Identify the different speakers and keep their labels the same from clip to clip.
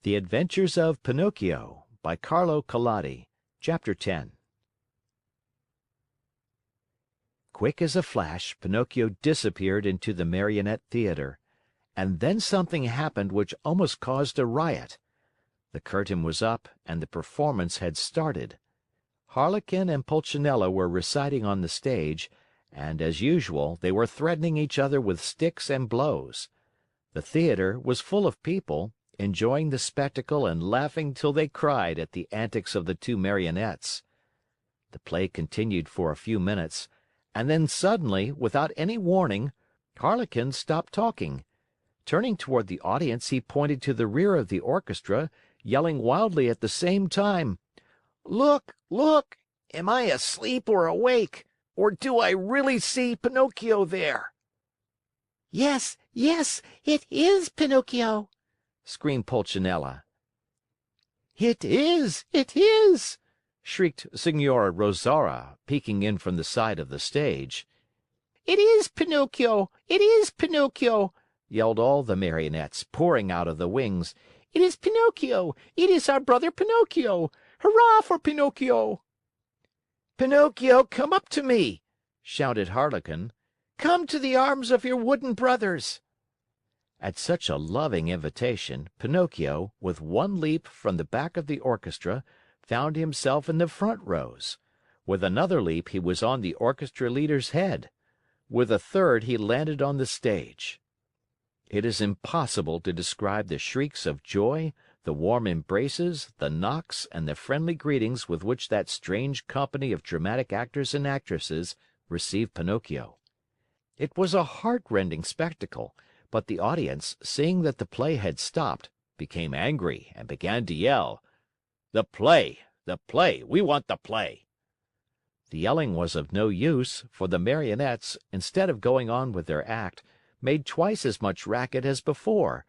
Speaker 1: The Adventures of Pinocchio by Carlo Collodi. Chapter 10. Quick as a flash, Pinocchio disappeared into the Marionette Theater, and then something happened which almost caused a riot. The curtain was up and the performance had started. Harlequin and Pulcinella were reciting on the stage, and, as usual, they were threatening each other with sticks and blows. The theater was full of people, enjoying the spectacle and laughing till they cried at the antics of the two Marionettes. The play continued for a few minutes, and then suddenly, without any warning, Harlequin stopped talking. Turning toward the audience, he pointed to the rear of the orchestra, yelling wildly at the same time: "Look! Look! Am I asleep or awake? Or do I really see Pinocchio there?"
Speaker 2: "Yes, yes, it is Pinocchio!"
Speaker 1: screamed Pulcinella.
Speaker 2: "It is!"
Speaker 1: shrieked Signora Rosaura, peeking in from the side of the stage.
Speaker 2: "It is Pinocchio! It is Pinocchio!"
Speaker 1: yelled all the Marionettes, pouring out of the wings.
Speaker 2: "It is Pinocchio! It is our brother Pinocchio! Hurrah for Pinocchio!"
Speaker 1: "Pinocchio, come up to me!" shouted Harlequin.
Speaker 2: "Come to the arms of your wooden brothers!"
Speaker 1: At such a loving invitation, Pinocchio, with one leap from the back of the orchestra, found himself in the front rows. With another leap, he was on the orchestra leader's head. With a third, he landed on the stage. It is impossible to describe the shrieks of joy, the warm embraces, the knocks, and the friendly greetings with which that strange company of dramatic actors and actresses received Pinocchio. It was a heartrending spectacle, but the audience, seeing that the play had stopped, became angry and began to yell: "The play! The play! We want the play!" The yelling was of no use, for the Marionettes, instead of going on with their act, made twice as much racket as before,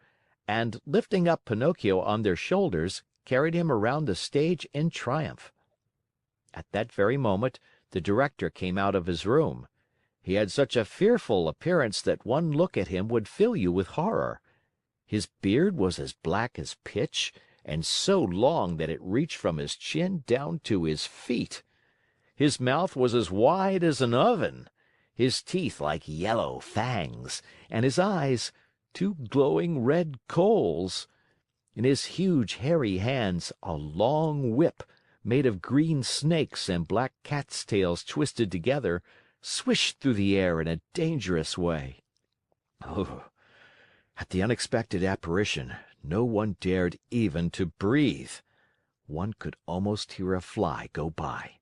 Speaker 1: and, lifting up Pinocchio on their shoulders, carried him around the stage in triumph. At that very moment, the director came out of his room. He had such a fearful appearance that one look at him would fill you with horror. His beard was as black as pitch, and so long that it reached from his chin down to his feet. His mouth was as wide as an oven, his teeth like yellow fangs, and his eyes two glowing red coals. In his huge hairy hands a long whip, made of green snakes and black cat's tails twisted together, swished through the air in a dangerous way. Oh, at the unexpected apparition, no one dared even to breathe. One could almost hear a fly go by.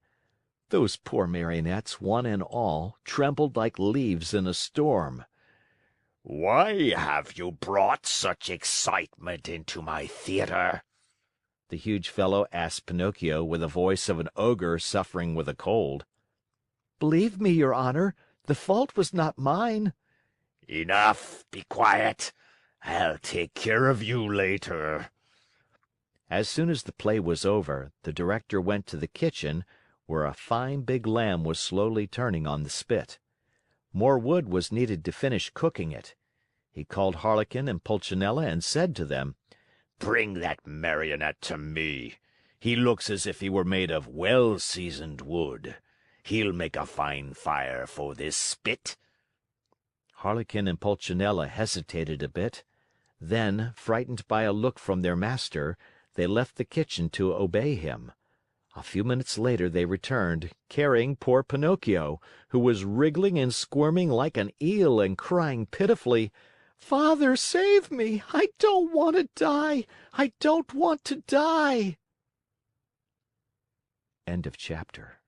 Speaker 1: Those poor Marionettes, one and all, trembled like leaves in a storm.
Speaker 3: "Why have you brought such excitement into my theater?"
Speaker 1: the huge fellow asked Pinocchio with the voice of an ogre suffering with a cold.
Speaker 2: "Believe me, your honor, the fault was not mine."
Speaker 3: "Enough! Be quiet! I'll take care of you later."
Speaker 1: As soon as the play was over, the director went to the kitchen, where a fine big lamb was slowly turning on the spit. More wood was needed to finish cooking it. He called Harlequin and Pulcinella and said to them:
Speaker 3: "Bring that Marionette to me. He looks as if he were made of well-seasoned wood. He'll make a fine fire for this spit."
Speaker 1: Harlequin and Pulcinella hesitated a bit. Then, frightened by a look from their master, they left the kitchen to obey him. A few minutes later they returned, carrying poor Pinocchio, who was wriggling and squirming like an eel and crying pitifully:
Speaker 2: "Father, save me! I don't want to die! I don't want to die!"
Speaker 1: End of chapter.